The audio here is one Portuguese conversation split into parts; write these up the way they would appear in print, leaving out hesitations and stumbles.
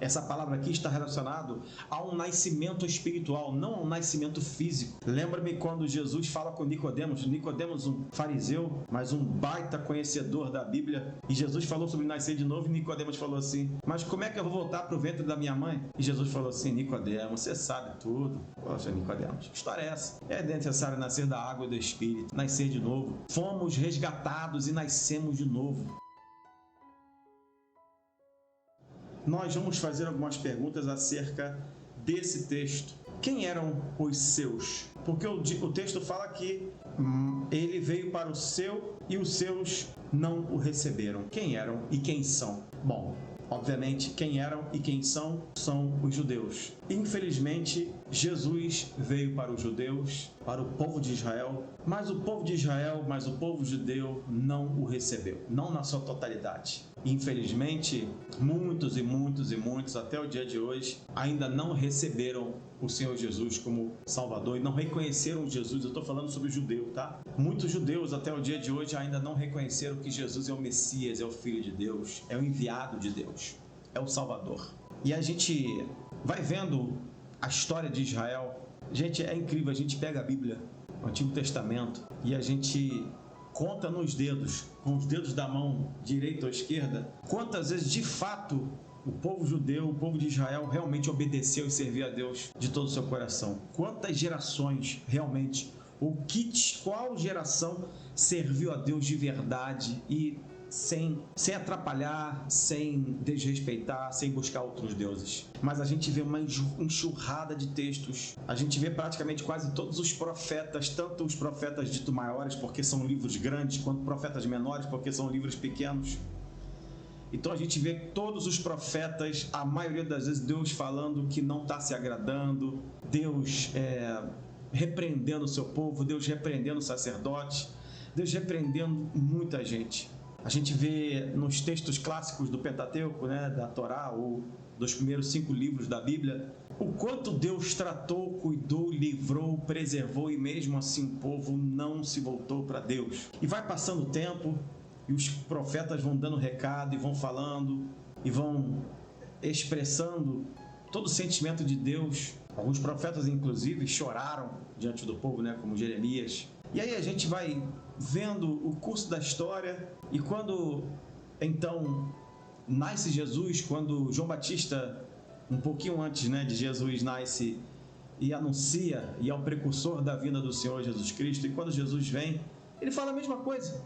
Essa palavra aqui está relacionada a um nascimento espiritual, não a um nascimento físico. Lembra-me quando Jesus fala com Nicodemos, um fariseu, mas um baita conhecedor da Bíblia, e Jesus falou sobre nascer de novo, e Nicodemos falou assim: mas como é que eu vou voltar para o ventre da minha mãe? E Jesus falou assim: Nicodemos, você sabe tudo. Poxa, Nicodemos, que história é essa? É necessário nascer da água e do Espírito, nascer de novo. Fomos resgatados e nascemos de novo. Nós vamos fazer algumas perguntas acerca desse texto. Quem eram os seus? Porque o texto fala que ele veio para o seu e os seus não o receberam. Quem eram e quem são? Bom, obviamente, quem eram e quem são os judeus. Infelizmente, Jesus veio para os judeus, para o povo de Israel, mas o povo de Israel, mas o povo judeu não o recebeu, não na sua totalidade. Infelizmente, muitos e muitos e muitos, até o dia de hoje, ainda não receberam o Senhor Jesus como Salvador e não reconheceram Jesus. Eu estou falando sobre o judeu, tá? Muitos judeus até o dia de hoje ainda não reconheceram que Jesus é o Messias, é o Filho de Deus, é o enviado de Deus, é o Salvador. E a gente vai vendo a história de Israel. Gente, é incrível, a gente pega a Bíblia, o Antigo Testamento, e a gente conta nos dedos, com os dedos da mão direita ou esquerda, quantas vezes de fato o povo judeu, o povo de Israel realmente obedeceu e serviu a Deus de todo o seu coração. Quantas gerações realmente, qual geração serviu a Deus de verdade e sem atrapalhar, sem desrespeitar, sem buscar outros deuses. Mas a gente vê uma enxurrada de textos. A gente vê praticamente quase todos os profetas, tanto os profetas ditos maiores, porque são livros grandes, quanto profetas menores, porque são livros pequenos. Então a gente vê todos os profetas, a maioria das vezes Deus falando que não está se agradando, Deus repreendendo o seu povo, Deus repreendendo o sacerdote, Deus repreendendo muita gente. A gente vê nos textos clássicos do Pentateuco, da Torá, ou dos primeiros 5 livros da Bíblia, o quanto Deus tratou, cuidou, livrou, preservou, e mesmo assim o povo não se voltou para Deus. E vai passando o tempo, e os profetas vão dando recado, e vão falando, e vão expressando todo o sentimento de Deus. Alguns profetas, inclusive, choraram diante do povo, como Jeremias. E aí a gente vai vendo o curso da história, e quando então nasce Jesus, quando João Batista, um pouquinho antes de Jesus, nasce e anuncia, e é o precursor da vinda do Senhor Jesus Cristo, e quando Jesus vem, ele fala a mesma coisa.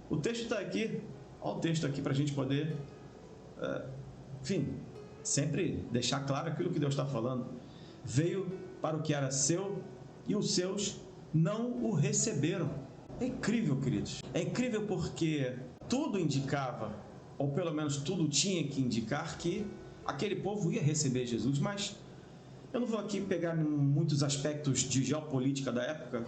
O texto está aqui, olha o texto aqui para a gente poder, sempre deixar claro aquilo que Deus está falando. Veio para o que era seu, e os seus não o receberam. É incrível, queridos. É incrível porque tudo indicava, ou pelo menos tudo tinha que indicar, que aquele povo ia receber Jesus. Mas eu não vou aqui pegar muitos aspectos de geopolítica da época,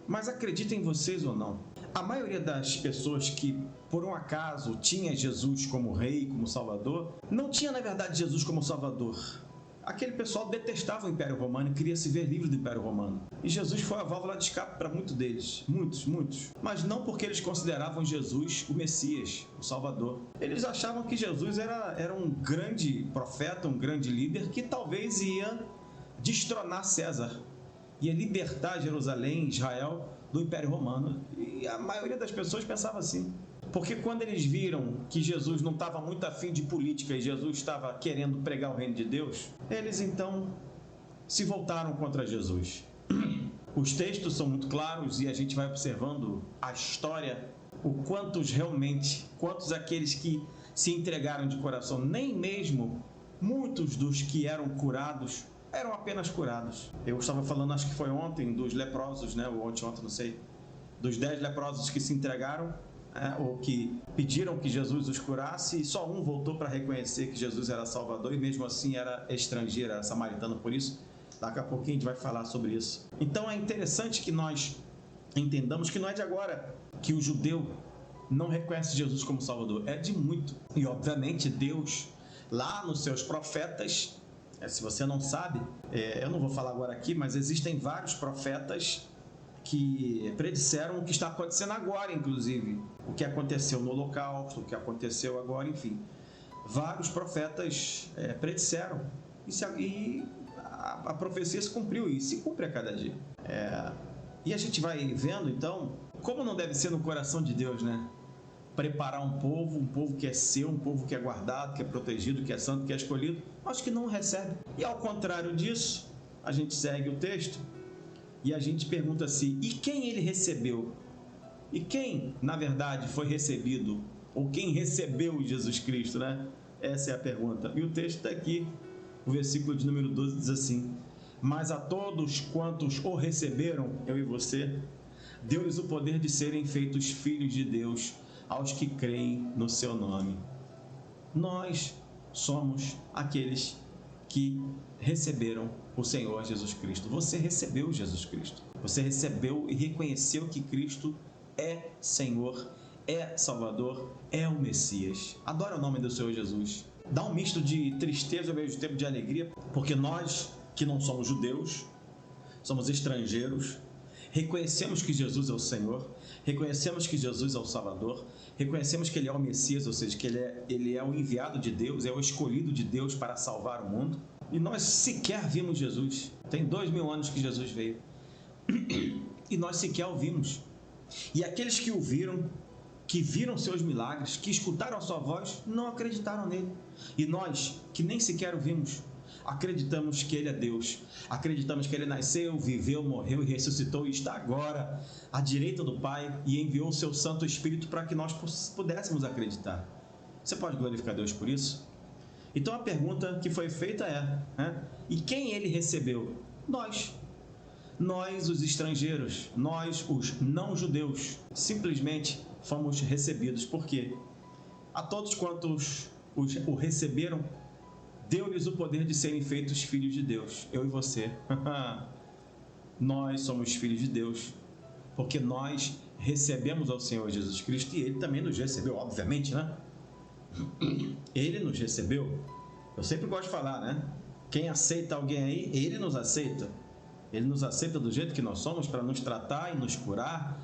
mas acreditem vocês ou não, a maioria das pessoas que, por um acaso, tinha Jesus como rei, como salvador, não tinha, na verdade, Jesus como salvador. Aquele pessoal detestava o Império Romano e queria se ver livre do Império Romano. E Jesus foi a válvula de escape para muitos deles. Muitos. Mas não porque eles consideravam Jesus o Messias, o Salvador. Eles achavam que Jesus era um grande profeta, um grande líder, que talvez ia destronar César. Ia libertar Jerusalém, Israel, do Império Romano. E a maioria das pessoas pensava assim. Porque quando eles viram que Jesus não estava muito afim de política e Jesus estava querendo pregar o reino de Deus, eles então se voltaram contra Jesus. Os textos são muito claros e a gente vai observando a história, quantos aqueles que se entregaram de coração, nem mesmo muitos dos que eram curados eram apenas curados. Eu estava falando, acho que foi ontem, dos leprosos, ou ontem, não sei, dos 10 leprosos que se entregaram, ou que pediram que Jesus os curasse, e só um voltou para reconhecer que Jesus era Salvador, e mesmo assim era estrangeiro, era samaritano. Por isso, daqui a pouquinho a gente vai falar sobre isso. Então é interessante que nós entendamos que não é de agora que o judeu não reconhece Jesus como Salvador, é de muito. E obviamente Deus, lá nos seus profetas, se você não sabe, eu não vou falar agora aqui, mas existem vários profetas que predisseram o que está acontecendo agora, inclusive o que aconteceu no Holocausto, o que aconteceu agora, enfim. vários profetas predisseram. E a profecia se cumpriu e se cumpre a cada dia. E a gente vai vendo, então, como não deve ser no coração de Deus, né? Preparar um povo que é seu, um povo que é guardado, que é protegido, que é santo, que é escolhido, mas que não recebe. E ao contrário disso, a gente segue o texto e a gente pergunta assim, e quem ele recebeu? E quem, na verdade, foi recebido? Ou quem recebeu Jesus Cristo, né? Essa é a pergunta. E o texto está aqui, o versículo de número 12 diz assim, mas a todos quantos o receberam, eu e você, deu-lhes o poder de serem feitos filhos de Deus, aos que creem no seu nome. Nós somos aqueles que receberam o Senhor Jesus Cristo. Você recebeu Jesus Cristo. Você recebeu e reconheceu que Cristo é Senhor, é Salvador, é o Messias. Adora o nome do Senhor Jesus. Dá um misto de tristeza ao mesmo tempo de alegria, porque nós que não somos judeus, somos estrangeiros, reconhecemos que Jesus é o Senhor, reconhecemos que Jesus é o Salvador, reconhecemos que Ele é o Messias, ou seja, que Ele é o enviado de Deus, é o escolhido de Deus para salvar o mundo. E nós sequer vimos Jesus. Tem 2000 anos que Jesus veio. E nós sequer o vimos. E aqueles que o viram, que viram seus milagres, que escutaram a sua voz, não acreditaram nele. E nós, que nem sequer o vimos, acreditamos que Ele é Deus, acreditamos que Ele nasceu, viveu, morreu e ressuscitou e está agora à direita do Pai e enviou o seu Santo Espírito para que nós pudéssemos acreditar. Você pode glorificar Deus por isso? Então a pergunta que foi feita e quem Ele recebeu? Nós os estrangeiros, nós os não-judeus, simplesmente fomos recebidos. Por quê? A todos quantos o receberam, deu-lhes o poder de serem feitos filhos de Deus. Eu e você. Nós somos filhos de Deus, porque nós recebemos ao Senhor Jesus Cristo e Ele também nos recebeu, obviamente, né? Ele nos recebeu. Eu sempre gosto de falar, né? Quem aceita alguém aí, Ele nos aceita. Ele nos aceita do jeito que nós somos para nos tratar e nos curar,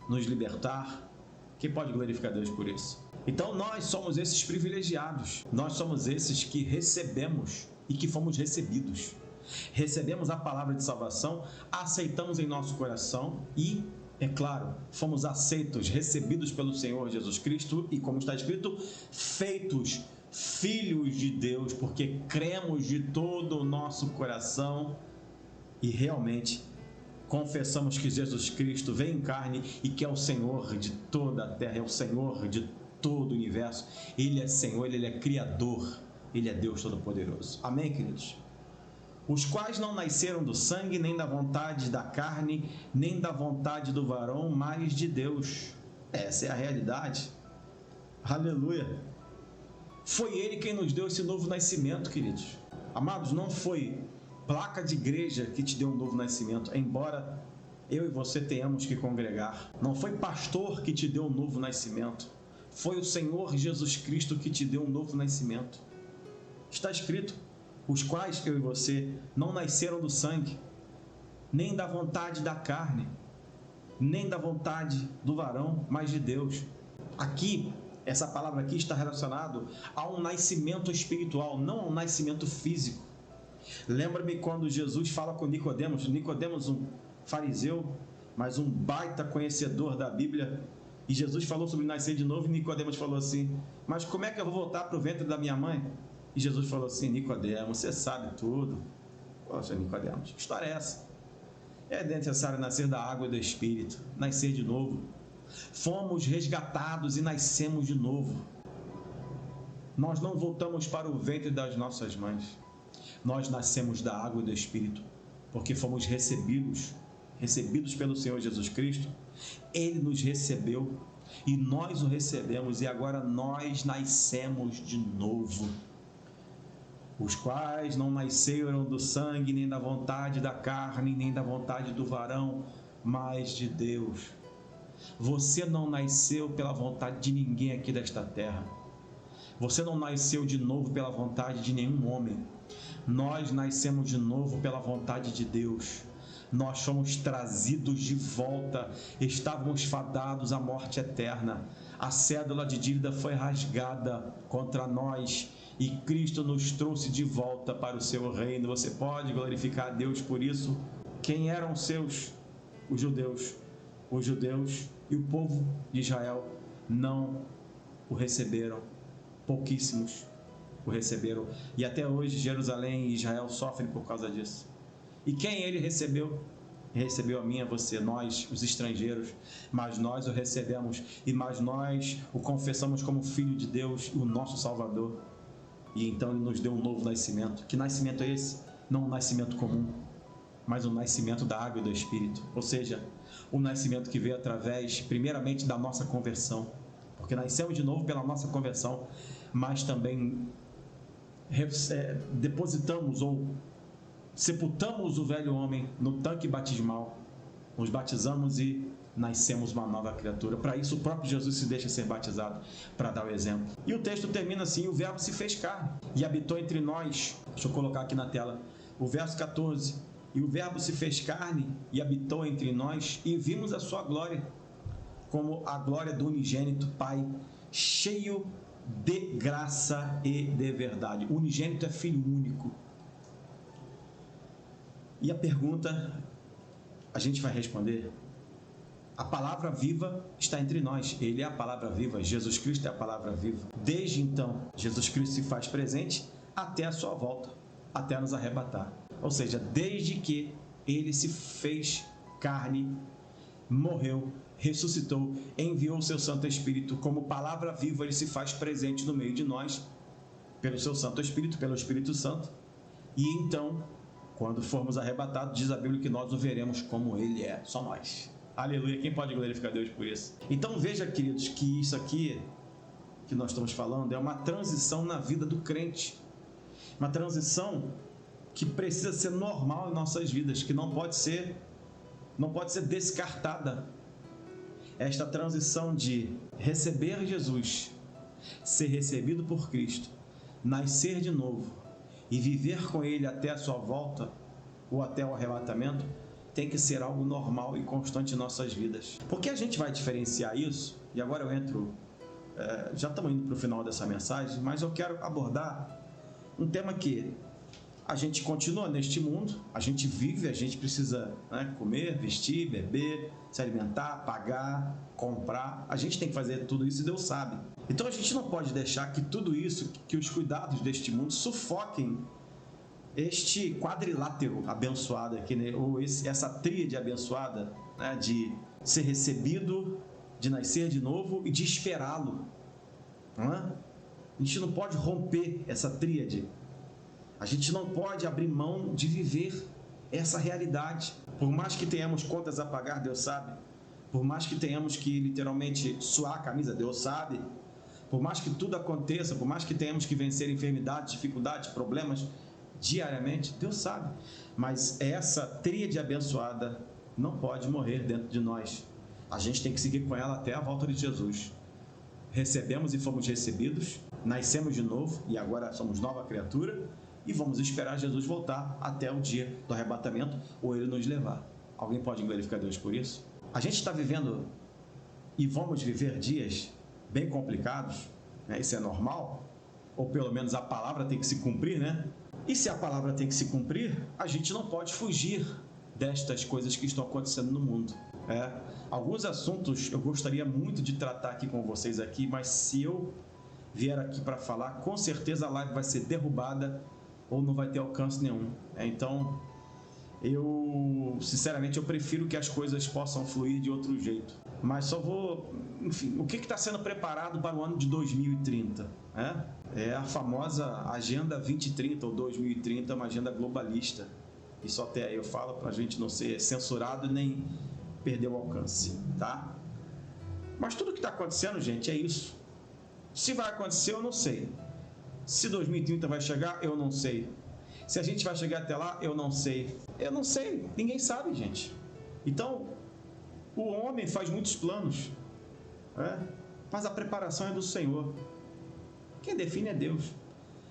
nos libertar. Quem pode glorificar Deus por isso? Então nós somos esses privilegiados, nós somos esses que recebemos e que fomos recebidos. Recebemos a palavra de salvação, aceitamos em nosso coração e, é claro, fomos aceitos, recebidos pelo Senhor Jesus Cristo e, como está escrito, feitos filhos de Deus, porque cremos de todo o nosso coração e realmente confessamos que Jesus Cristo vem em carne e que é o Senhor de toda a terra, é o Senhor de todo o universo. Ele é Senhor, Ele é Criador, Ele é Deus Todo-Poderoso. Amém, queridos? Os quais não nasceram do sangue, nem da vontade da carne, nem da vontade do varão, mas de Deus. Essa é a realidade. Aleluia! Foi Ele quem nos deu esse novo nascimento, queridos. Amados, não foi placa de igreja que te deu um novo nascimento, embora eu e você tenhamos que congregar. Não foi pastor que te deu um novo nascimento. Foi o Senhor Jesus Cristo que te deu um novo nascimento. Está escrito, os quais, eu e você, não nasceram do sangue, nem da vontade da carne, nem da vontade do varão, mas de Deus. Aqui, essa palavra aqui está relacionada a um nascimento espiritual, não a um nascimento físico. Lembra-me quando Jesus fala com Nicodemos, um fariseu, mas um baita conhecedor da Bíblia, e Jesus falou sobre nascer de novo, e Nicodemos falou assim, mas como é que eu vou voltar para o ventre da minha mãe? E Jesus falou assim, Nicodemos, você sabe tudo. Poxa, Nicodemos, que história é essa? É necessário nascer da água e do Espírito, nascer de novo. Fomos resgatados e nascemos de novo. Nós não voltamos para o ventre das nossas mães. Nós nascemos da água e do Espírito, porque fomos recebidos pelo Senhor Jesus Cristo. Ele nos recebeu e nós o recebemos, e agora nós nascemos de novo. Os quais não nasceram do sangue, nem da vontade da carne, nem da vontade do varão, mas de Deus. Você não nasceu pela vontade de ninguém aqui desta terra. Você não nasceu de novo pela vontade de nenhum homem. Nós nascemos de novo pela vontade de Deus. Nós fomos trazidos de volta. Estávamos fadados à morte eterna. A cédula de dívida foi rasgada contra nós e Cristo nos trouxe de volta para o seu reino. Você pode glorificar a Deus por isso? Quem eram seus? Os judeus. Os judeus e o povo de Israel não o receberam. Pouquíssimos o receberam. E até hoje Jerusalém e Israel sofrem por causa disso. E quem ele recebeu? Recebeu a mim e a você, nós, os estrangeiros, mas nós o recebemos e mas nós o confessamos como Filho de Deus, o nosso Salvador. E então ele nos deu um novo nascimento. Que nascimento é esse? Não um nascimento comum, mas o nascimento da água e do Espírito. Ou seja, o nascimento que veio através, primeiramente, da nossa conversão, porque nascemos de novo pela nossa conversão, mas também depositamos ou sepultamos o velho homem no tanque batismal, nos batizamos e nascemos uma nova criatura. Para isso o próprio Jesus se deixa ser batizado, para dar o exemplo. E o texto termina assim: o verbo se fez carne e habitou entre nós. Deixa eu colocar aqui na tela o verso 14: e o verbo se fez carne e habitou entre nós, e vimos a sua glória, como a glória do unigênito Pai, cheio de graça e de verdade. O unigênito é filho único. E a pergunta a gente vai responder: a palavra viva está entre nós. Ele é a palavra viva, Jesus Cristo é a palavra viva. Desde então, Jesus Cristo se faz presente até a sua volta, até nos arrebatar. Ou seja, desde que ele se fez carne, morreu, ressuscitou, enviou o seu Santo Espírito, como palavra viva ele se faz presente no meio de nós, pelo seu Santo Espírito, pelo Espírito Santo. E então, quando formos arrebatados, diz a Bíblia que nós o veremos como ele é, só nós. Aleluia, quem pode glorificar Deus por isso? Então veja, queridos, que isso aqui que nós estamos falando é uma transição na vida do crente, uma transição que precisa ser normal em nossas vidas, que não pode ser descartada. Esta transição de receber Jesus, ser recebido por Cristo, nascer de novo e viver com Ele até a sua volta ou até o arrebatamento, tem que ser algo normal e constante em nossas vidas. Porque a gente vai diferenciar isso, e agora eu entro, já estamos indo para o final dessa mensagem, mas eu quero abordar um tema que a gente continua neste mundo, a gente vive, a gente precisa, né, comer, vestir, beber, se alimentar, pagar, comprar, a gente tem que fazer tudo isso e Deus sabe. Então a gente não pode deixar que tudo isso, que os cuidados deste mundo sufoquem este quadrilátero abençoado aqui, né? Ou essa tríade abençoada, né? De ser recebido, de nascer de novo e de esperá-lo. Não é? A gente não pode romper essa tríade. A gente não pode abrir mão de viver essa realidade. Por mais que tenhamos contas a pagar, Deus sabe. Por mais que tenhamos que literalmente suar a camisa, Deus sabe. Por mais que tudo aconteça, por mais que tenhamos que vencer enfermidades, dificuldades, problemas diariamente, Deus sabe. Mas essa tríade abençoada não pode morrer dentro de nós. A gente tem que seguir com ela até a volta de Jesus. Recebemos e fomos recebidos, nascemos de novo e agora somos nova criatura e vamos esperar Jesus voltar até o dia do arrebatamento ou Ele nos levar. Alguém pode glorificar Deus por isso? A gente está vivendo e vamos viver dias bem complicados, né? Isso é normal, ou pelo menos a palavra tem que se cumprir, né? E se a palavra tem que se cumprir, a gente não pode fugir destas coisas que estão acontecendo no mundo. Alguns assuntos eu gostaria muito de tratar aqui com vocês aqui, mas se eu vier aqui para falar, com certeza a live vai ser derrubada ou não vai ter alcance nenhum. Então, sinceramente, eu prefiro que as coisas possam fluir de outro jeito. Mas só vou... Enfim, o que está sendo preparado para o ano de 2030? É a famosa Agenda 2030 ou 2030, uma agenda globalista. Isso até aí eu falo para a gente não ser censurado nem perder o alcance, tá? Mas tudo que está acontecendo, gente, é isso. Se vai acontecer, eu não sei. Se 2030 vai chegar, eu não sei. Se a gente vai chegar até lá, eu não sei. Eu não sei, ninguém sabe, gente. Então, o homem faz muitos planos, mas a preparação é do Senhor. Quem define é Deus.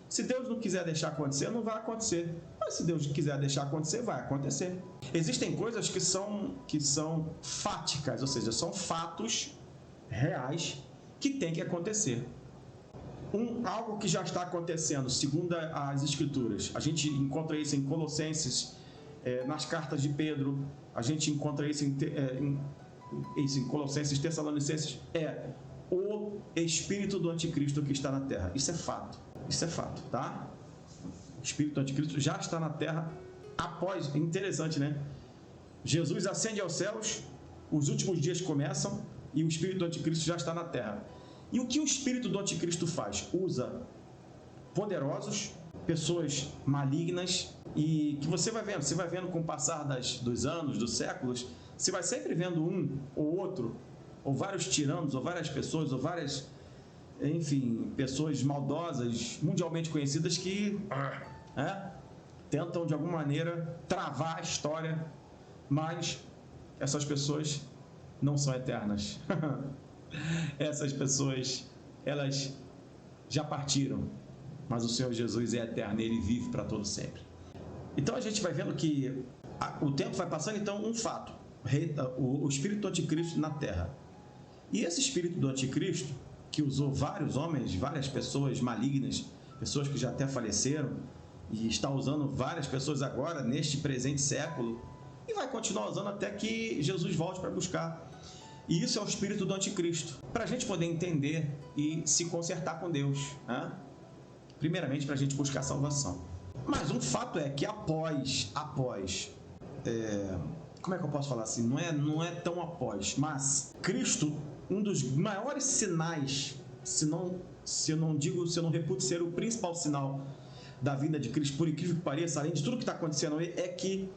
Se Deus não quiser deixar acontecer, não vai acontecer. Mas se Deus quiser deixar acontecer, vai acontecer. Existem coisas que são fáticas, ou seja, são fatos reais que tem que acontecer. Algo que já está acontecendo, segundo as Escrituras. A gente encontra isso em Colossenses, nas cartas de Pedro, a gente encontra isso em Colossenses, Tessalonicenses, o espírito do anticristo que está na terra. Isso é fato, tá? O espírito do anticristo já está na terra após, interessante, né? Jesus ascende aos céus, os últimos dias começam e o espírito do anticristo já está na terra. E o que o espírito do anticristo faz? Usa poderosos, pessoas malignas, e que você vai vendo com o passar dos anos, dos séculos, você vai sempre vendo um ou outro, ou vários tiranos, ou várias pessoas, ou várias, enfim, pessoas maldosas, mundialmente conhecidas, que tentam de alguma maneira travar a história, mas essas pessoas não são eternas. Essas pessoas, elas já partiram, mas o Senhor Jesus é eterno, Ele vive para todo sempre. Então a gente vai vendo que o tempo vai passando, então um fato, o espírito do anticristo na terra. E esse espírito do anticristo, que usou vários homens, várias pessoas malignas, pessoas que já até faleceram, e está usando várias pessoas agora, neste presente século, e vai continuar usando até que Jesus volte para buscar. E isso é o espírito do anticristo, para a gente poder entender e se consertar com Deus, né? Primeiramente para a gente buscar salvação. Mas um fato é que após, como é que eu posso falar assim? Não é tão após, mas Cristo, um dos maiores sinais, se eu não reputo ser o principal sinal da vinda de Cristo, por incrível que pareça, além de tudo que está acontecendo aí, é que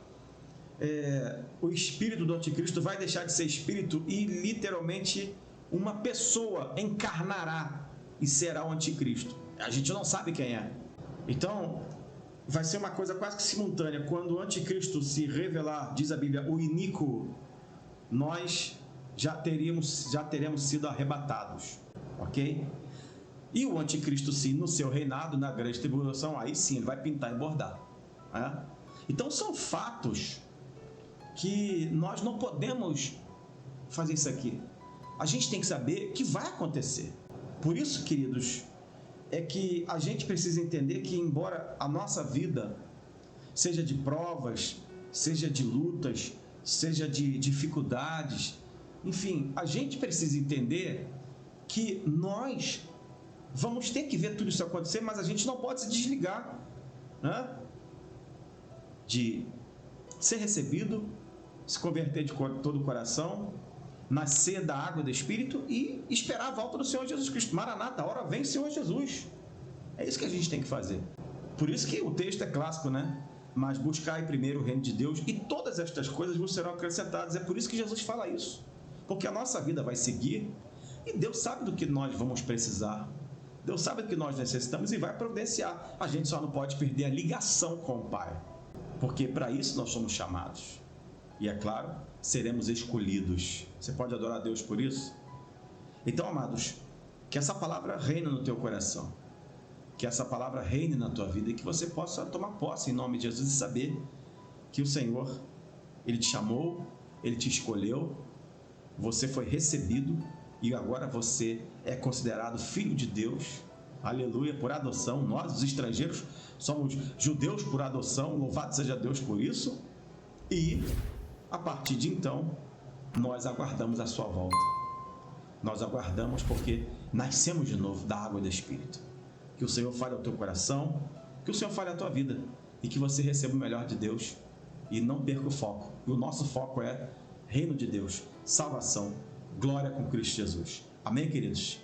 o espírito do anticristo vai deixar de ser espírito e literalmente uma pessoa encarnará e será o anticristo. A gente não sabe quem é. Então vai ser uma coisa quase que simultânea. Quando o anticristo se revelar, diz a Bíblia, o iníquo, nós já teremos sido arrebatados, ok? E o anticristo, sim, no seu reinado, na grande tribulação, aí sim ele vai pintar e bordar, né? Então são fatos que nós não podemos fazer isso aqui. A gente tem que saber que vai acontecer. Por isso, queridos, é que a gente precisa entender que, embora a nossa vida seja de provas, seja de lutas, seja de dificuldades, enfim, a gente precisa entender que nós vamos ter que ver tudo isso acontecer, mas a gente não pode se desligar, né? De ser recebido, se converter de todo o coração, nascer da água do Espírito e esperar a volta do Senhor Jesus Cristo. Maranata, a hora vem, Senhor Jesus. É isso que a gente tem que fazer. Por isso que o texto é clássico, né? Mas buscai primeiro o reino de Deus e todas estas coisas vos serão acrescentadas. É por isso que Jesus fala isso. Porque a nossa vida vai seguir e Deus sabe do que nós vamos precisar. Deus sabe do que nós necessitamos e vai providenciar. A gente só não pode perder a ligação com o Pai. Porque para isso nós somos chamados. E é claro, seremos escolhidos. Você pode adorar a Deus por isso? Então, amados, que essa palavra reine no teu coração. Que essa palavra reine na tua vida e que você possa tomar posse em nome de Jesus e saber que o Senhor, Ele te chamou, Ele te escolheu, você foi recebido e agora você é considerado filho de Deus. Aleluia, por adoção. Nós, os estrangeiros, somos judeus por adoção. Louvado seja Deus por isso. E a partir de então, nós aguardamos a sua volta. Nós aguardamos porque nascemos de novo da água e do Espírito. Que o Senhor fale ao teu coração, que o Senhor fale à tua vida e que você receba o melhor de Deus e não perca o foco. E o nosso foco é reino de Deus, salvação, glória com Cristo Jesus. Amém, queridos?